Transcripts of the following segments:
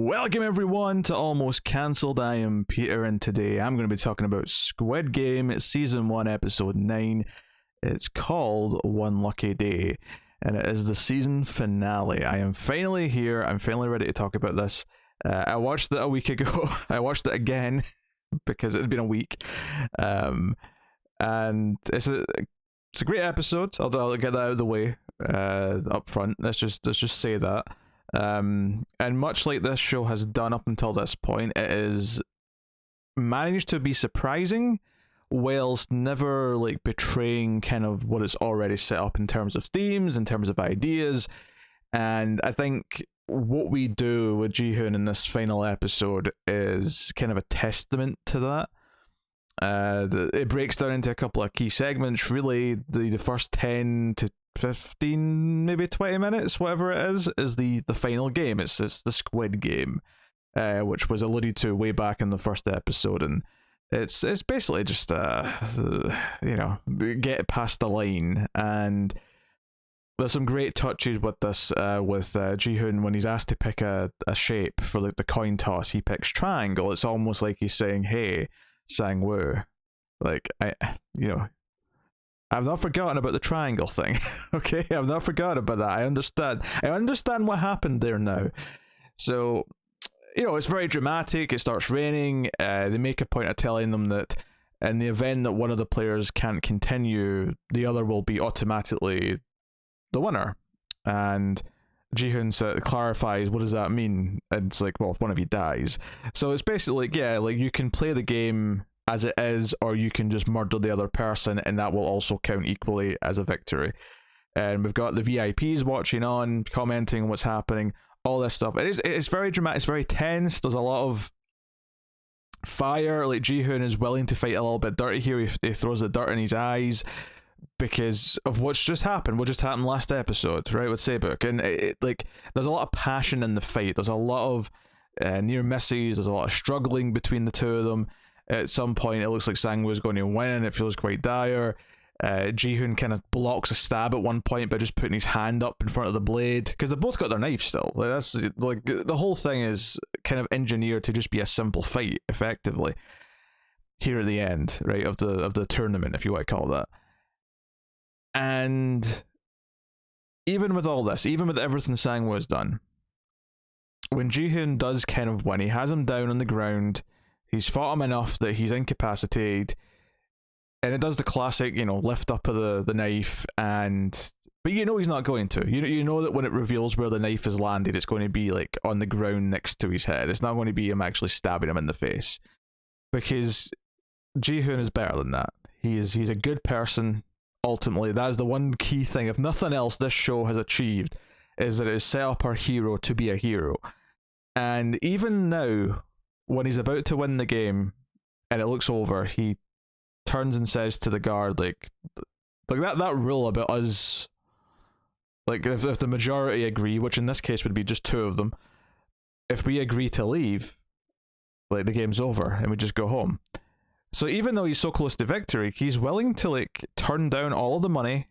Welcome everyone to Almost Cancelled. I am Peter, and today I'm going to be talking about Squid Game, Season 1, Episode 9. It's called One Lucky Day, and it is the season finale. I am finally here. I'm finally ready to talk about this. I watched it a week ago. I watched it again because it had been a week. And it's a great episode. I'll get that out of the way up front. Let's just say that. And much like this show has done up until this point, it is managed to be surprising whilst never like betraying kind of what it's already set up in terms of themes, in terms of ideas. And I think what we do with Ji-hoon in this final episode is kind of a testament to that. It breaks down into a couple of key segments. Really, the first 10 to 15, maybe 20 minutes, whatever it is the final game. It's the Squid Game, which was alluded to way back in the first episode, and it's basically just get past the line. And there's some great touches with this, with Ji-hoon when he's asked to pick a shape for the coin toss. He picks triangle. It's almost like he's saying, "Hey, Sang-woo, like I've not forgotten about the triangle thing." Okay, I've not forgotten about that. I understand what happened there now. So, it's very dramatic. It starts raining. They make a point of telling them that in the event that one of the players can't continue, the other will be automatically the winner. And Ji-hoon clarifies, what does that mean? And it's like, well, if one of you dies. So it's basically like, yeah, like you can play the game as it is, or you can just murder the other person, and that will also count equally as a victory. And we've got the VIPs watching on, commenting on what's happening, all this stuff. It's very dramatic, it's very tense. There's a lot of fire. Like Ji-hoon is willing to fight a little bit dirty here. He throws the dirt in his eyes because of what's just happened. What just happened last episode, right, with Sebuk. And there's a lot of passion in the fight. There's a lot of near misses. There's a lot of struggling between the two of them. At some point, it looks like Sang-woo is going to win. It feels quite dire. Ji-hoon kind of blocks a stab at one point by just putting his hand up in front of the blade, because they've both got their knives still. Like, that's like the whole thing is kind of engineered to just be a simple fight, effectively. Here at the end, right, of the tournament, if you want to call it that. And even with all this, even with everything Sang-woo has done, when Ji-hoon does kind of win, he has him down on the ground. He's fought him enough that he's incapacitated, and it does the classic, lift up of the knife, but he's not going to. You know that when it reveals where the knife has landed, it's going to be like on the ground next to his head. It's not going to be him actually stabbing him in the face, because Ji-hoon is better than that. He's a good person. Ultimately, that is the one key thing, if nothing else, this show has achieved, is that it has set up our hero to be a hero. And even now, when he's about to win the game and it looks over, he turns and says to the guard, like that rule about us, like if the majority agree, which in this case would be just two of them, if we agree to leave, like the game's over and we just go home. So even though he's so close to victory, he's willing to like turn down all of the money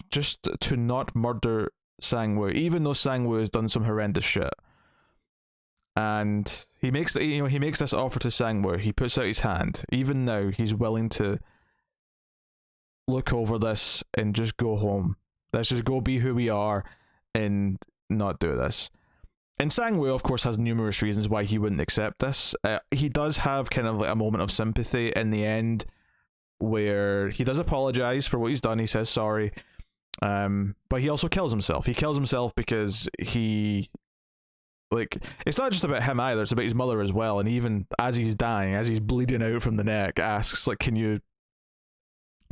just to not murder Sang-woo, even though Sang-woo has done some horrendous shit. And he makes this offer to Sang-woo. He puts out his hand. Even now, he's willing to look over this and just go home. Let's just go be who we are and not do this. And Sang-woo, of course, has numerous reasons why he wouldn't accept this. He does have kind of like a moment of sympathy in the end, where he does apologize for what he's done. He says sorry, but he also kills himself. He kills himself because it's not just about him either. It's about his mother as well. And even as he's dying, as he's bleeding out from the neck, asks, like, "Can you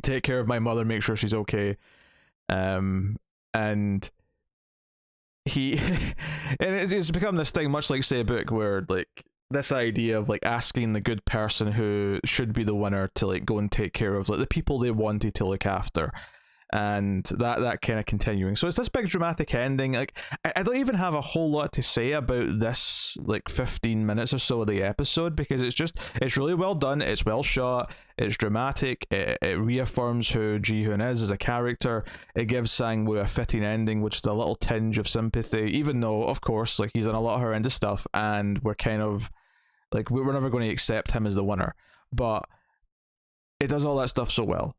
take care of my mother? Make sure she's okay." And he and it's become this thing, much like Sebuk, where like this idea of like asking the good person who should be the winner to like go and take care of like the people they wanted to look after. and that kind of continuing. So it's this big dramatic ending. Like I don't even have a whole lot to say about this like 15 minutes or so of the episode, because it's really well done, it's well shot, it's dramatic, it reaffirms who Ji-hoon is as a character, it gives Sang-woo a fitting ending, which is a little tinge of sympathy, even though of course like he's done a lot of horrendous stuff and we're kind of like we're never going to accept him as the winner, but it does all that stuff so well.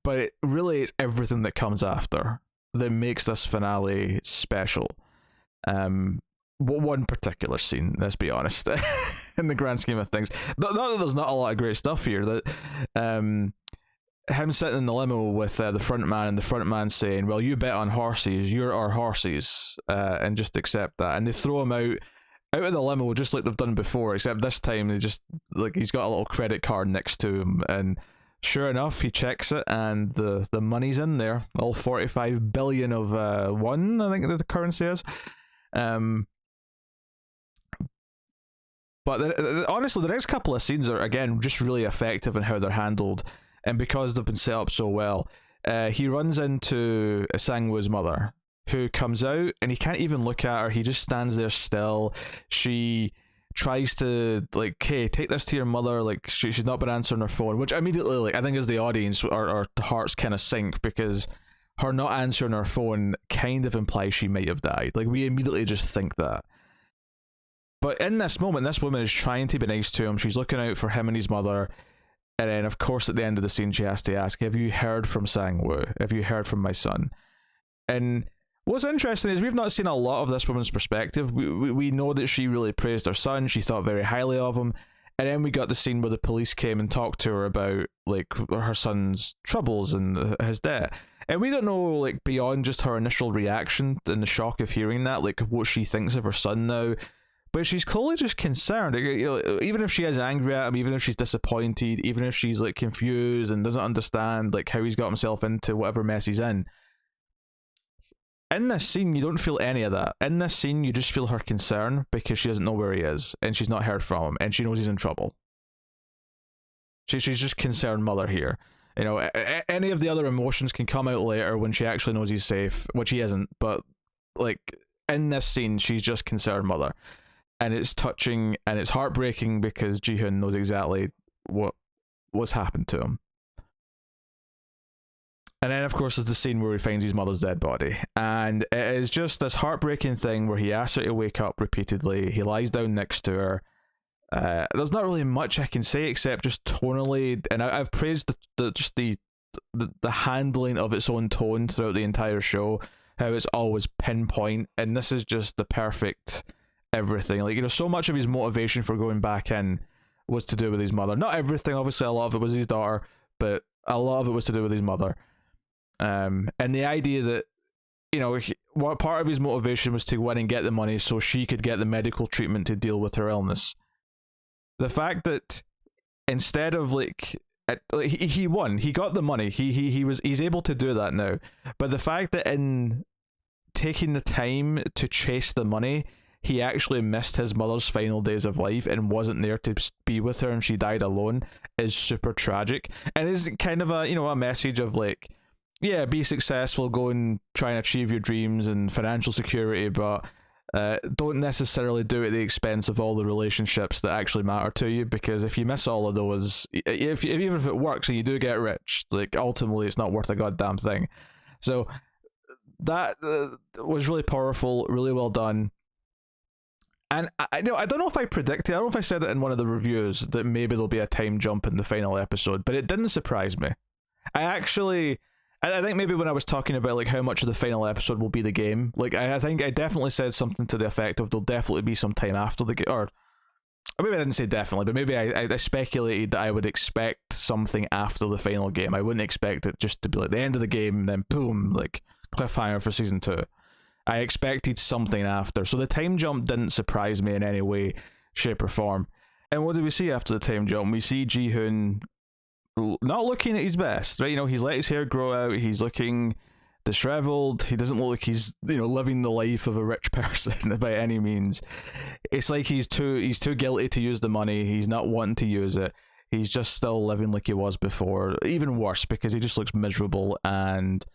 But it really is everything that comes after that makes this finale special. One particular scene, let's be honest, in the grand scheme of things. Not that there's not a lot of great stuff here. That him sitting in the limo with the front man, and the front man saying, "Well, you bet on horses. You're our horses," and just accept that. And they throw him out of the limo just like they've done before, except this time they just like he's got a little credit card next to him, and sure enough, he checks it, and the money's in there. All 45 billion of won, I think the currency is. But honestly, the next couple of scenes are again just really effective in how they're handled, and because they've been set up so well. He runs into Sang-woo's mother, who comes out, and he can't even look at her. He just stands there still. She tries to like, hey, take this to your mother, like she's not been answering her phone, which immediately, like, I think as the audience our hearts kind of sink, because her not answering her phone kind of implies she might have died. Like we immediately just think that. But in this moment, this woman is trying to be nice to him. She's looking out for him and his mother, and then of course at the end of the scene she has to ask, have you heard from Sang-woo? Have you heard from my son? And what's interesting is we've not seen a lot of this woman's perspective. We know that she really praised her son. She thought very highly of him. And then we got the scene where the police came and talked to her about like her son's troubles and his death. And we don't know, like, beyond just her initial reaction and the shock of hearing that, like what she thinks of her son now. But she's clearly just concerned. You know, even if she is angry at him, even if she's disappointed, even if she's like confused and doesn't understand like how he's got himself into whatever mess he's in this scene, you don't feel any of that. In this scene, you just feel her concern because she doesn't know where he is, and she's not heard from him, and she knows he's in trouble. She's just concerned mother here. You know, any of the other emotions can come out later when she actually knows he's safe, which he isn't, but like in this scene, she's just concerned mother. And it's touching and it's heartbreaking because Ji-hoon knows exactly what's happened to him. And then, of course, there's the scene where he finds his mother's dead body. And it is just this heartbreaking thing where he asks her to wake up repeatedly. He lies down next to her. There's not really much I can say except just tonally, and I've praised the handling of its own tone throughout the entire show, how it's always pinpoint, and this is just the perfect everything. Like, you know, so much of his motivation for going back in was to do with his mother. Not everything, obviously, a lot of it was his daughter, but a lot of it was to do with his mother. And the idea that, you know, what part of his motivation was to go in and get the money so she could get the medical treatment to deal with her illness. The fact that instead of like he won, he got the money, he's able to do that now. But the fact that in taking the time to chase the money, he actually missed his mother's final days of life and wasn't there to be with her, and she died alone, is super tragic, and is kind of a, you know, a message of like, yeah, be successful, go and try and achieve your dreams and financial security, but don't necessarily do it at the expense of all the relationships that actually matter to you, because if you miss all of those, even if it works and you do get rich, like ultimately it's not worth a goddamn thing. So that was really powerful, really well done. And I don't know if I predicted, I don't know if I said it in one of the reviews that maybe there'll be a time jump in the final episode, but it didn't surprise me. I think maybe when I was talking about like how much of the final episode will be the game, like I think I definitely said something to the effect of there'll definitely be some time after the game, or maybe I didn't say definitely, but maybe I speculated that I would expect something after the final game. I wouldn't expect it just to be like the end of the game and then boom, like cliffhanger for season 2. I expected something after, so the time jump didn't surprise me in any way, shape or form. And what do we see after the time jump? We see Ji-hoon not looking at his best, right? You know, he's let his hair grow out, he's looking disheveled, he doesn't look like he's, you know, living the life of a rich person by any means. It's like he's too guilty to use the money, he's not wanting to use it. He's just still living like he was before, even worse because he just looks miserable and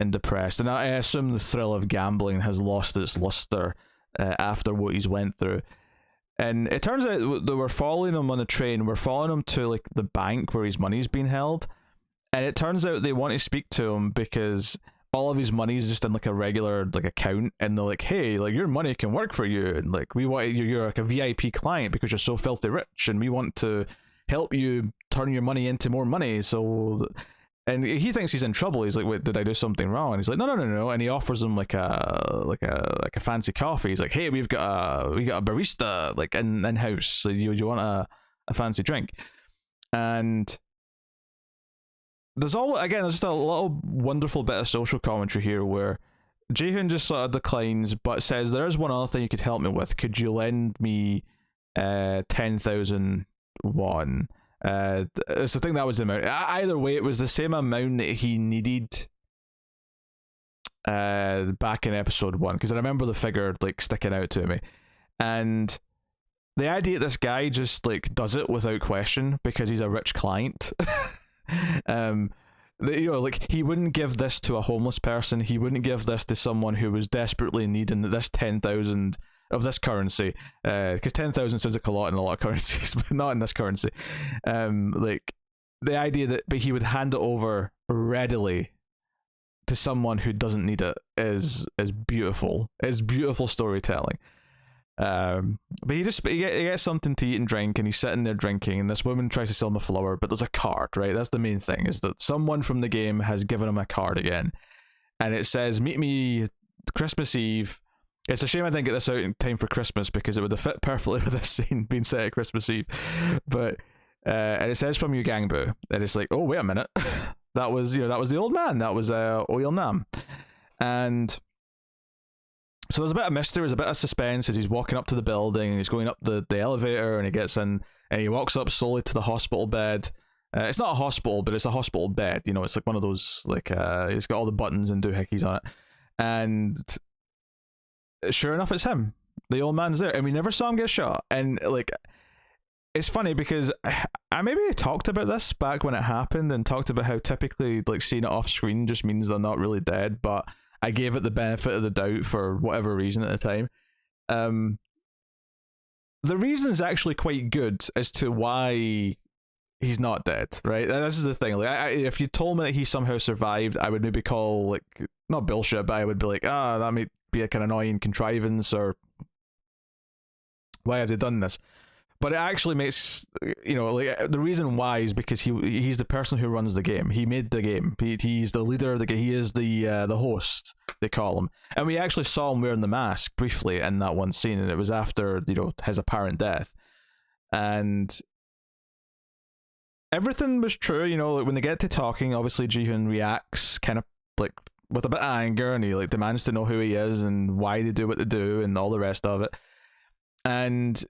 depressed. And I assume the thrill of gambling has lost its luster after what he's went through. And it turns out that we're following him on a train. We're following him to like the bank where his money's being held, and it turns out they want to speak to him because all of his money is just in like a regular like account, and they're like, hey, like your money can work for you, and like we want you're like a VIP client because you're so filthy rich, and we want to help you turn your money into more money. So, and he thinks he's in trouble. He's like, wait, did I do something wrong? And he's like, no. And he offers him like a fancy coffee. He's like, hey, we got a barista like in house. So you want a fancy drink? And there's just a little wonderful bit of social commentary here where Jaehoon just sort of declines, but says there is one other thing you could help me with. Could you lend me 10,000 won? It's the thing that was the amount. Either way, it was the same amount that he needed back in episode 1, because I remember the figure like sticking out to me. And the idea that this guy just like does it without question because he's a rich client. Like he wouldn't give this to a homeless person. He wouldn't give this to someone who was desperately needing this 10,000 of this currency, because 10,000 sounds like a lot in a lot of currencies, but not in this currency. Like the idea that but he would hand it over readily to someone who doesn't need it is beautiful. It's beautiful storytelling. But he gets something to eat and drink, and he's sitting there drinking, and this woman tries to sell him a flower, but there's a card, right? That's the main thing, is that someone from the game has given him a card again, and it says, meet me Christmas Eve. It's a shame I didn't get this out in time for Christmas, because it would have fit perfectly with this scene being set at Christmas Eve. But and it says from your gangboo, and it's like, oh wait a minute, that was the old man, that was Oil Nam. And so there's a bit of mystery, there's a bit of suspense as he's walking up to the building, and he's going up the elevator, and he gets in, and he walks up slowly to the hospital bed. It's not a hospital, but it's a hospital bed. It's like one of those, like, it's got all the buttons and doohickeys on it. And sure enough, it's him. The old man's there, and we never saw him get shot. And, like, it's funny because I maybe talked about this back when it happened, and talked about how typically, like, seeing it off screen just means they're not really dead, but I gave it the benefit of the doubt for whatever reason at the time. The reason is actually quite good as to why he's not dead, right? This is the thing. Like, if you told me that he somehow survived, I would maybe call, like, not bullshit, but I would be like, that might be like an annoying contrivance, or why have they done this? But it actually makes, like, the reason why is because he's the person who runs the game. He made the game. He's the leader of the game. He is the host, they call him. And we actually saw him wearing the mask briefly in that one scene, and it was after, his apparent death. And everything was true, like, when they get to talking, obviously Jihoon reacts kind of like with a bit of anger, and he like demands to know who he is and why they do what they do and all the rest of it. And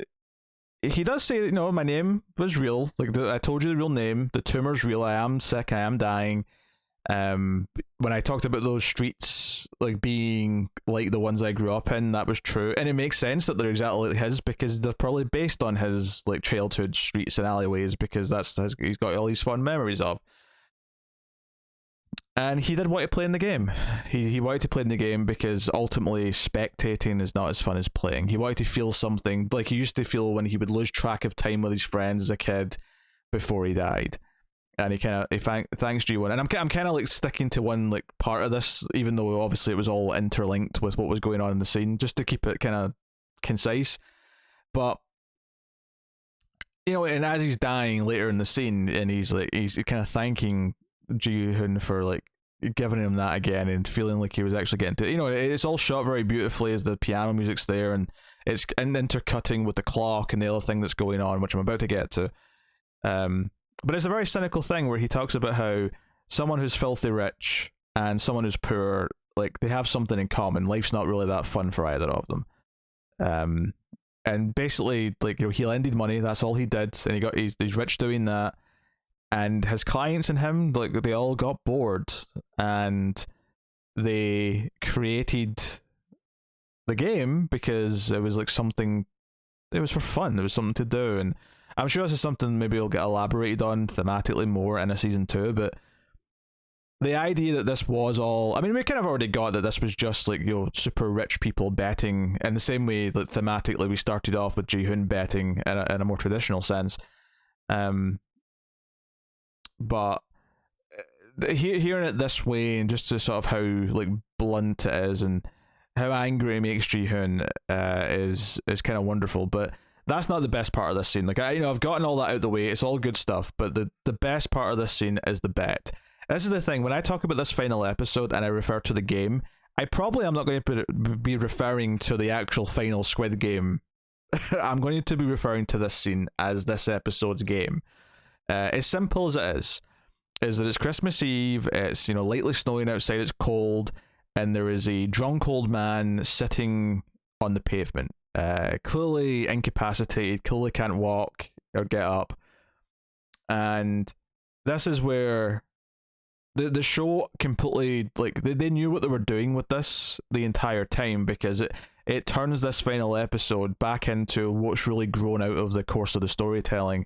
he does say, my name was real. Like, I told you the real name. The tumor's real. I am sick. I am dying. When I talked about those streets, like, being like the ones I grew up in, that was true. And it makes sense that they're exactly like his, because they're probably based on his, like, childhood streets and alleyways, because he's got all these fond memories of. And he did want to play in the game. He wanted to play in the game because ultimately spectating is not as fun as playing. He wanted to feel something like he used to feel when he would lose track of time with his friends as a kid before he died. And he thanks G1. And I'm kind of like sticking to one like part of this, even though obviously it was all interlinked with what was going on in the scene, just to keep it kind of concise. But and as he's dying later in the scene, and he's kind of thanking Ji-hoon for like giving him that again, and feeling like he was actually getting to it's all shot very beautifully as the piano music's there, and it's intercutting with the clock and the other thing that's going on, which I'm about to get to. But it's a very cynical thing where he talks about how someone who's filthy rich and someone who's poor, like, they have something in common. Life's not really that fun for either of them. And basically, like, he lended money, that's all he did, and he's rich doing that. And his clients and him, like, they all got bored, and they created the game because it was like something, it was for fun, it was something to do. And I'm sure this is something maybe will get elaborated on thematically more in a season 2, but the idea that this was all, I mean, we kind of already got that this was just like, super rich people betting in the same way that thematically we started off with Ji-hoon betting in a more traditional sense. But hearing it this way, and just to sort of how like blunt it is and how angry it makes Ji-hoon is kind of wonderful. But that's not the best part of this scene. Like, I've gotten all that out of the way. It's all good stuff, but the best part of this scene is the bet. This is the thing. When I talk about this final episode and I refer to the game, I probably am not going to be referring to the actual final Squid Game. I'm going to be referring to this scene as this episode's game. As simple as it is that it's Christmas Eve, it's, lightly snowing outside, it's cold, and there is a drunk old man sitting on the pavement, clearly incapacitated, clearly can't walk or get up. And this is where the show completely, like, they knew what they were doing with this the entire time, because it turns this final episode back into what's really grown out of the course of the storytelling.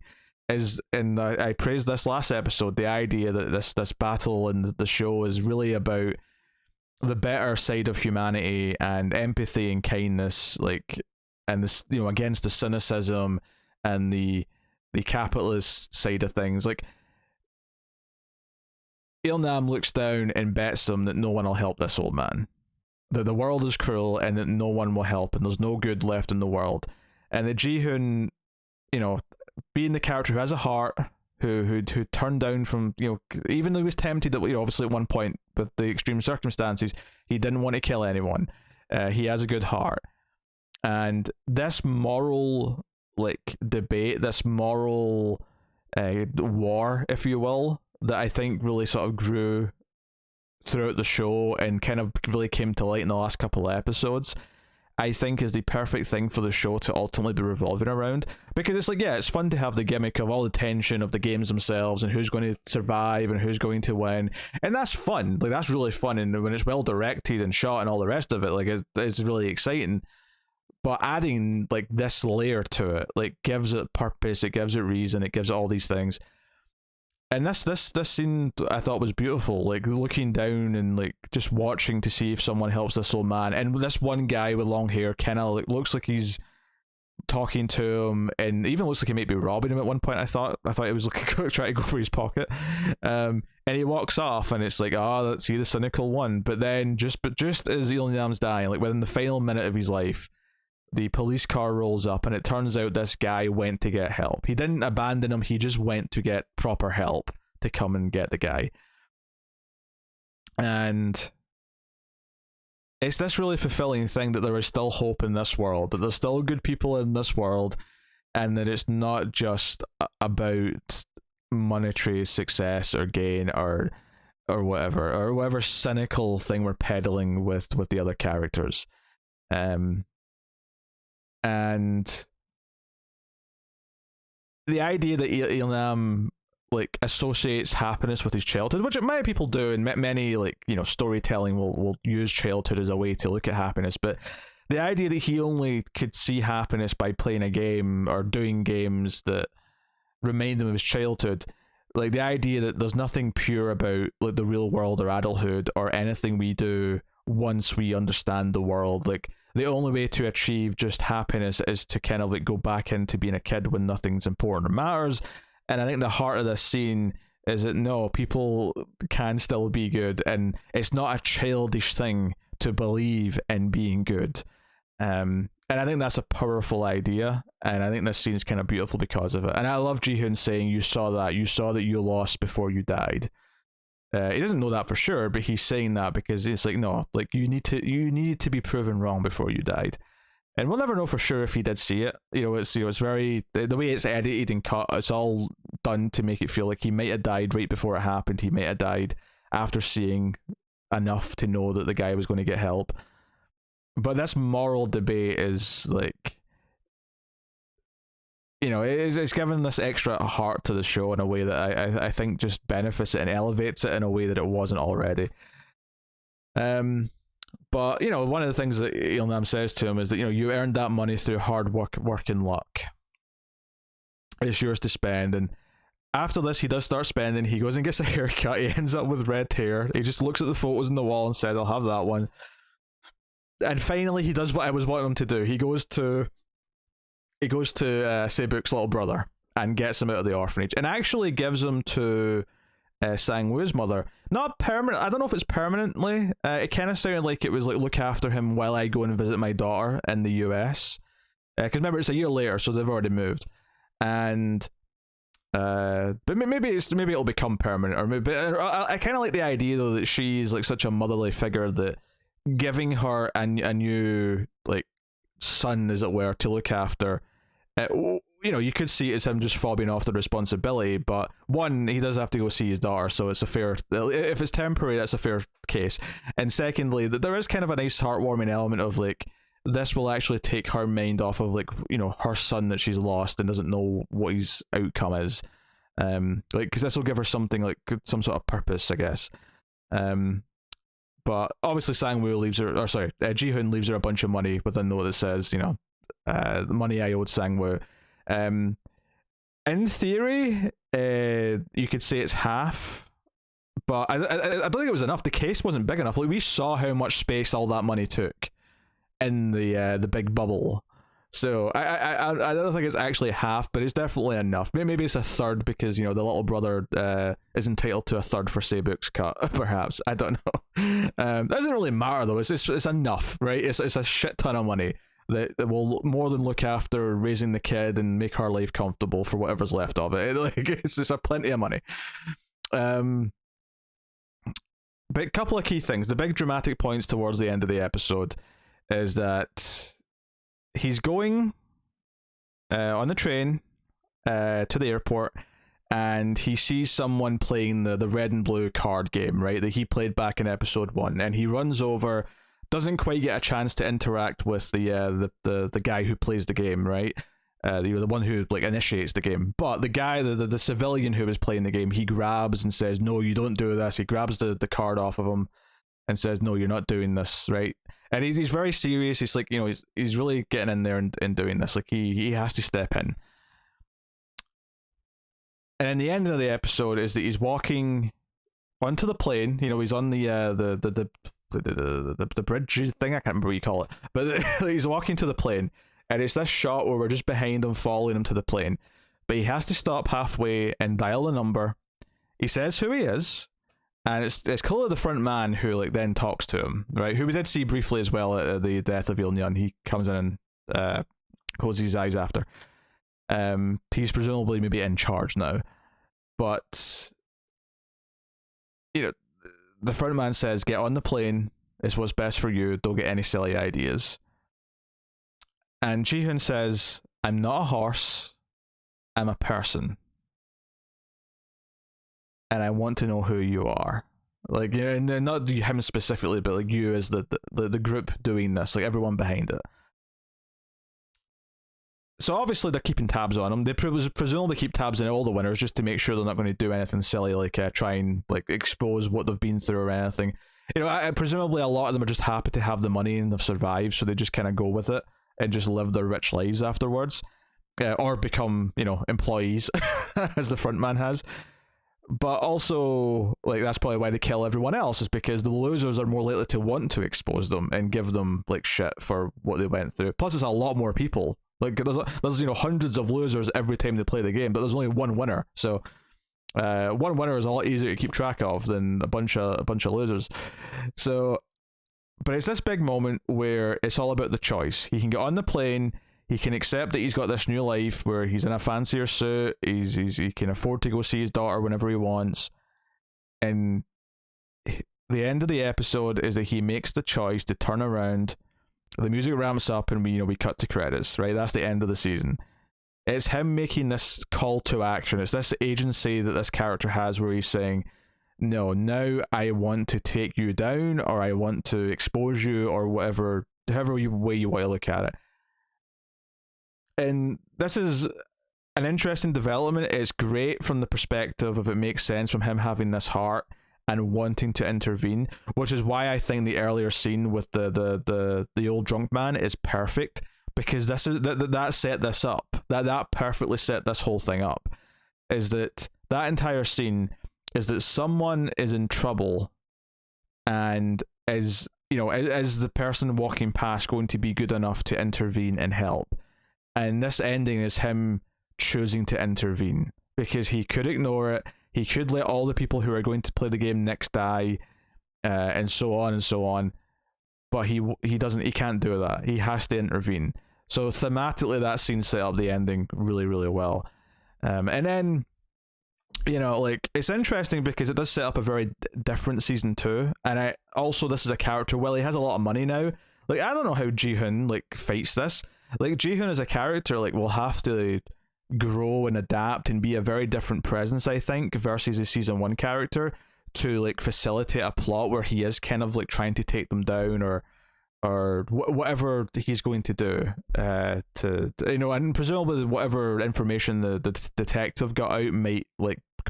And I praised this last episode, the idea that this battle in the show is really about the better side of humanity and empathy and kindness, like, and this, against the cynicism and the capitalist side of things. Like, Il-nam looks down and bets them that no one will help this old man, that the world is cruel and that no one will help and there's no good left in the world, and that Ji-hoon, being the character who has a heart, who turned down from, even though he was tempted, obviously at one point with the extreme circumstances, he didn't want to kill anyone. He has a good heart, and this moral debate, this moral war, if you will, that I think really sort of grew throughout the show and kind of really came to light in the last couple of episodes, I think is the perfect thing for the show to ultimately be revolving around. Because it's like, yeah, it's fun to have the gimmick of all the tension of the games themselves and who's going to survive and who's going to win, and that's fun. Like, that's really fun, and when it's well directed and shot and all the rest of it, like, it's really exciting. But adding this layer to it, gives it purpose, it gives it reason, it gives it all these things. And this scene I thought was beautiful, looking down and just watching to see if someone helps this old man. And this one guy with long hair kind of looks like he's talking to him, and even looks like he might be robbing him at one point. I thought it was trying to go for his pocket, and he walks off, and it's like, let's see the cynical one. But then just as Il-nam's dying, within the final minute of his life, the police car rolls up, and it turns out this guy went to get help. He didn't abandon him, he just went to get proper help to come and get the guy. And it's this really fulfilling thing that there is still hope in this world, that there's still good people in this world, and that it's not just about monetary success or gain or whatever cynical thing we're peddling with the other characters. And the idea that Il-nam associates happiness with his childhood, which many people do, and many storytelling will use childhood as a way to look at happiness, but the idea that he only could see happiness by playing a game or doing games that remind him of his childhood, the idea that there's nothing pure about the real world or adulthood or anything we do once we understand the world. The only way to achieve just happiness is to kind of go back into being a kid when nothing's important or matters. And I think the heart of this scene is that no, people can still be good, and it's not a childish thing to believe in being good. And I think that's a powerful idea, and I think this scene is kind of beautiful because of it. And I love Ji-hoon saying, you saw that you lost before you died. He doesn't know that for sure, but he's saying that because it's no, you needed to be proven wrong before you died. And we'll never know for sure if he did see it. It's very, the way it's edited and cut, it's all done to make it feel like he might have died right before it happened. He might have died after seeing enough to know that the guy was going to get help. But this moral debate is it's given this extra heart to the show in a way that I think just benefits it and elevates it in a way that it wasn't already. But one of the things that Il-nam says to him is that you earned that money through hard work and luck. It's yours to spend. And after this, he does start spending. He goes and gets a haircut. He ends up with red hair. He just looks at the photos on the wall and says, I'll have that one. And finally, he does what I was wanting him to do. He goes to Se-book's little brother and gets him out of the orphanage, and actually gives him to Sang-woo's mother. Not permanent. I don't know if it's permanently. It kind of sounded like it was like, look after him while I go and visit my daughter in the US. Because remember, it's a year later, so they've already moved. And but maybe it'll become permanent, or maybe I kind of like the idea though that she's like such a motherly figure that giving her a new like son, as it were, to look after. You know, you could see it as him just fobbing off the responsibility, but one, he does have to go see his daughter, so it's a fair, if it's temporary, that's a fair case. And secondly, that there is kind of a nice heartwarming element of like, this will actually take her mind off of like, you know, her son that she's lost and doesn't know what his outcome is. Like, because this will give her something like some sort of purpose, I guess. But obviously Sang-woo leaves her, or sorry, Ji-hoon leaves her a bunch of money with a note that says, you know, the money I owed Sang-woo. In theory, you could say it's half, but I don't think it was enough. The case wasn't big enough. Like, we saw how much space all that money took in the big bubble. So I don't think it's actually half, but it's definitely enough. Maybe it's a third because, you know, the little brother is entitled to a third for Se-book's cut, perhaps. I don't know. That doesn't really matter though. It's enough, right? It's a shit ton of money that will more than look after raising the kid and make her life comfortable for whatever's left of it. Like, it's a plenty of money. But a couple of key things. The big dramatic points towards the end of the episode is that he's going on the train to the airport, and he sees someone playing the red and blue card game, right, that he played back in episode 1, and he runs over, doesn't quite get a chance to interact with the guy who plays the game, right, the one who like initiates the game, but the guy, the civilian who was playing the game, he grabs and says, no, you don't do this. He grabs the card off of him and says, no, you're not doing this, right? And he's very serious. He's like, you know, he's really getting in there and doing this. Like, he has to step in. And in the end of the episode is that he's walking onto the plane. You know, he's on the bridge thing. I can't remember what you call it, but he's walking to the plane, and it's this shot where we're just behind him, following him to the plane. But he has to stop halfway and dial the number. He says who he is. And it's clearly the front man who like then talks to him, right? Who we did see briefly as well at the death of Il-nyun. He comes in and closes his eyes after. He's presumably maybe in charge now, but you know, the front man says, "Get on the plane. It's what's best for you. Don't get any silly ideas." And Ji-hoon says, "I'm not a horse. I'm a person. And I want to know who you are." Like, you know, and not him specifically, but like you as the group doing this, like everyone behind it. So obviously they're keeping tabs on him. They presumably keep tabs on all the winners just to make sure they're not going to do anything silly, like try and like expose what they've been through or anything. You know, presumably a lot of them are just happy to have the money and they've survived, so they just kind of go with it and just live their rich lives afterwards, or become, you know, employees, as the front man has. But also, like, that's probably why they kill everyone else, is because the losers are more likely to want to expose them and give them like shit for what they went through. Plus, it's a lot more people. Like, there's you know, hundreds of losers every time they play the game, but there's only one winner. So one winner is a lot easier to keep track of than a bunch of losers. So, but it's this big moment where it's all about the choice. He can get on the plane. He can accept that he's got this new life where he's in a fancier suit. He can afford to go see his daughter whenever he wants. And the end of the episode is that he makes the choice to turn around. The music ramps up and we cut to credits, right? That's the end of the season. It's him making this call to action. It's this agency that this character has where he's saying, no, now I want to take you down, or I want to expose you, or whatever, however way you want to look at it. And this is an interesting development. It's great from the perspective of, it makes sense from him having this heart and wanting to intervene, which is why I think the earlier scene with the old drunk man is perfect, because that set this up. That perfectly set this whole thing up. Is that entire scene is that someone is in trouble, and is the person walking past going to be good enough to intervene and help? And this ending is him choosing to intervene, because he could ignore it. He could let all the people who are going to play the game next die, and so on and so on. But he doesn't. He can't do that. He has to intervene. So thematically, that scene set up the ending really, really well. And then, it's interesting because it does set up a very different season 2. And this is a character. Well, he has a lot of money now. Like, I don't know how Ji-hoon fights this. Like, Ji-hoon as a character will have to grow and adapt and be a very different presence, I think, versus a season 1 character, to facilitate a plot where he is kind of trying to take them down, or whatever he's going to do, and presumably whatever information the detective got out might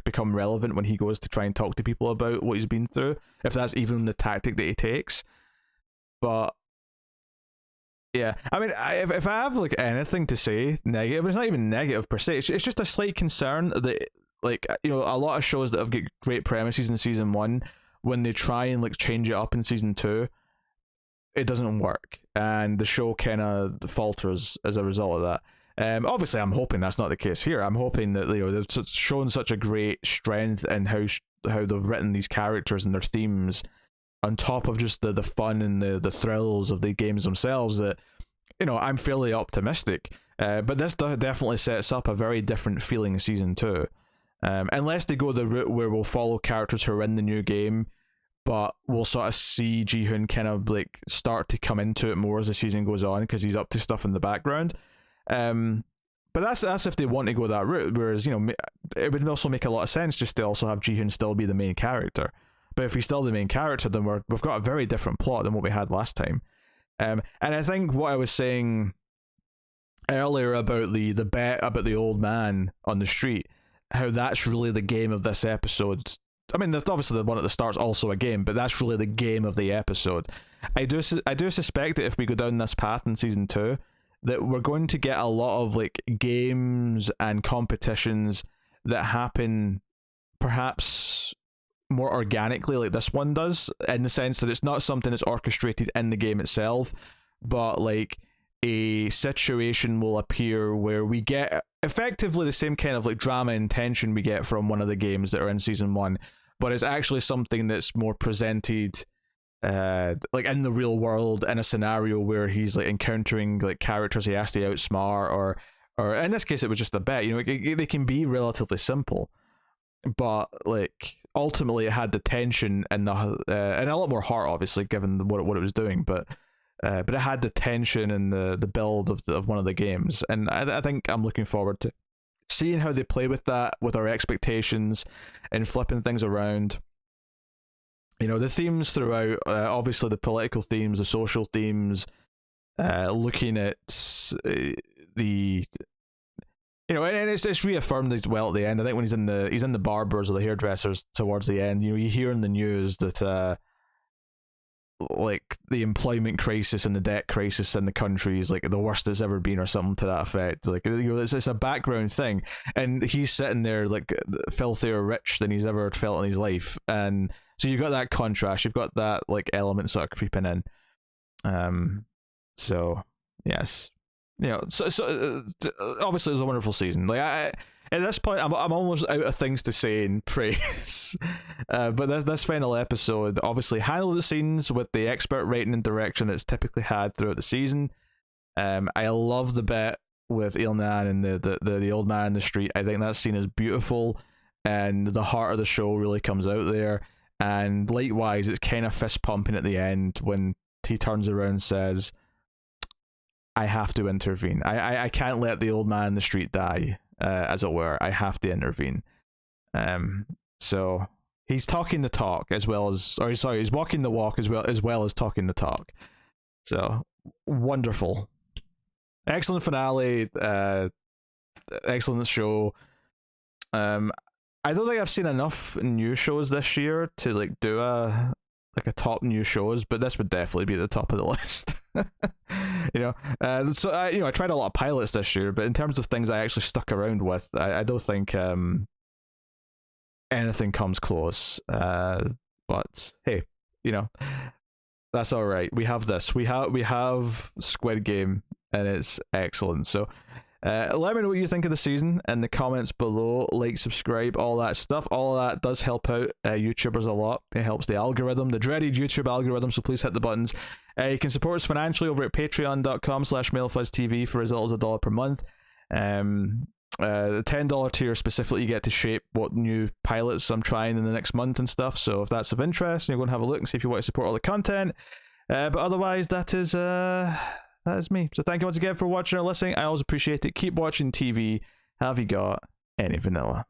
become relevant when he goes to try and talk to people about what he's been through, if that's even the tactic that he takes. But yeah, I mean, if I have anything to say negative, it's not even negative per se. It's just a slight concern that a lot of shows that have got great premises in season 1, when they try and change it up in season 2, it doesn't work, and the show kind of falters as a result of that. Obviously, I'm hoping that's not the case here. I'm hoping that they've shown such a great strength in how they've written these characters and their themes, on top of just the fun and the thrills of the games themselves, that I'm fairly optimistic. But this definitely sets up a very different feeling season 2. Unless they go the route where we'll follow characters who are in the new game, but we'll sort of see Ji-hoon kind of start to come into it more as the season goes on, because he's up to stuff in the background. But that's if they want to go that route. Whereas it would also make a lot of sense just to also have Ji-hoon still be the main character. But if he's still the main character, then we've got a very different plot than what we had last time. And I think what I was saying earlier about the bet about the old man on the street, how that's really the game of this episode. I mean, there's obviously the one at the start's also a game, but that's really the game of the episode. I do suspect that if we go down this path in season 2, that we're going to get a lot of games and competitions that happen perhaps more organically, like this one does, in the sense that it's not something that's orchestrated in the game itself, but a situation will appear where we get effectively the same kind of drama and tension we get from one of the games that are in season 1, but it's actually something that's more presented in the real world, in a scenario where he's encountering characters he has to outsmart, or in this case it was just a bet. They can be relatively simple, but ultimately it had the tension and and a lot more heart, obviously, given what it was doing, but it had the tension and the build of one of the games. And I think I'm looking forward to seeing how they play with that, with our expectations, and flipping things around. The themes throughout, obviously the political themes, the social themes, looking at the and it's reaffirmed as well at the end. I think when he's in the barbers or the hairdressers towards the end, you hear in the news that the employment crisis and the debt crisis in the country is the worst it's ever been, or something to that effect. It's a background thing, and he's sitting there filthier rich than he's ever felt in his life, and so you've got that contrast, you've got that element sort of creeping in. So yes, so obviously it was a wonderful season. At this point, I'm almost out of things to say in praise. But this final episode obviously handled the scenes with the expert writing and direction that's typically had throughout the season. I love the bit with Ilnan and the old man in the street. I think that scene is beautiful, and the heart of the show really comes out there. And likewise, it's kind of fist pumping at the end when he turns around and says, I have to intervene. I can't let the old man in the street die, as it were. I have to intervene. So he's talking the talk as well as, or sorry, he's walking the walk as well as talking the talk. So wonderful, excellent finale, excellent show. I don't think I've seen enough new shows this year to do a top new shows, but this would definitely be at the top of the list. I tried a lot of pilots this year, but in terms of things I actually stuck around with, I don't think anything comes close. But hey, you know, that's all right. We have this. We have Squid Game, and it's excellent. So let me know what you think of the season in the comments below. Like, subscribe, all that stuff. All of that does help out YouTubers a lot. It helps the algorithm, the dreaded YouTube algorithm, so please hit the buttons. You can support us financially over at patreon.com/MailFuzzTV for as little as $1 per month. The $10 tier specifically, you get to shape what new pilots I'm trying in the next month and stuff. So if that's of interest, you're going to have a look and see if you want to support all the content. But otherwise, that is me. So thank you once again for watching or listening. I always appreciate it. Keep watching TV. Have you got any vanilla?